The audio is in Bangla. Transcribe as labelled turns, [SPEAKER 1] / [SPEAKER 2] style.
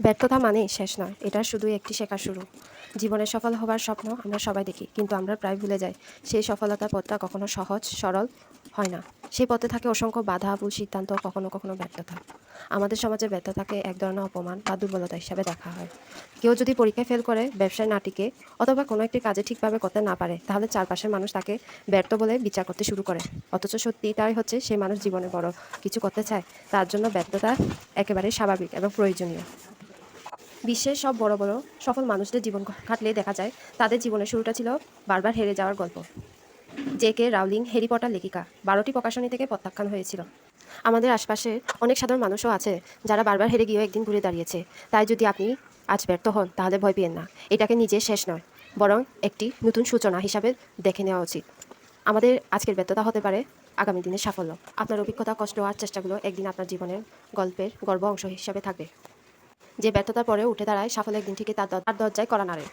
[SPEAKER 1] ব্যর্থতা মানেই শেষ নয়, এটা শুধু একটি শেখার শুরু। জীবনে সফল হবার স্বপ্ন আমরা সবাই দেখি, কিন্তু আমরা প্রায় ভুলে যাই সেই সফলতার পথটা কখনো সহজ সরল হয় না। সেই পথে থাকে অসংখ্য বাধা, ভুল সিদ্ধান্ত, কখনো কখনো ব্যর্থতা। আমাদের সমাজে ব্যর্থতাকে এক ধরনের অপমান বা দুর্বলতা হিসাবে দেখা হয়। কেউ যদি পরীক্ষায় ফেল করে, ব্যবসায় না টিকে, অথবা কোনো একটি কাজে ঠিকভাবে করতে না পারে, তাহলে চারপাশের মানুষ তাকে ব্যর্থ বলে বিচার করতে শুরু করে। অথচ সত্যি তাই হচ্ছে, সেই মানুষ জীবনে বড় কিছু করতে চায়, তার জন্য ব্যর্থতা একেবারে স্বাভাবিক এবং প্রয়োজনীয়। বিশ্বের সব বড় বড় সফল মানুষদের জীবন ঘাটলে দেখা যায় তাদের জীবনের শুরুটা ছিল বারবার হেরে যাওয়ার গল্প। জে.কে রাউলিং হ্যারি পটার লেখিকা 12টি প্রকাশনী থেকে প্রত্যাখ্যান হয়েছিল। আমাদের আশপাশের অনেক সাধারণ মানুষও আছে যারা বারবার হেরে গিয়েও একদিন ঘুরে দাঁড়িয়েছে। তাই যদি আপনি আজ ব্যর্থ হন, তাহলে ভয় পেয়েন না। এটাকে নিজে শেষ নয়, বরং একটি নতুন সূচনা হিসাবে দেখে নেওয়া উচিত। আমাদের আজকের ব্যর্থতা হতে পারে আগামী দিনের সাফল্য। আপনার অভিজ্ঞতা, কষ্ট আর চেষ্টাগুলো একদিন আপনার জীবনের গল্পের গর্ব অংশ হিসাবে থাকবে। যে ব্যর্থতার পরেও উঠে দাঁড়ায়, সাফল্য একদিন ঠিকই তার দরজায় কড়া নাড়ে।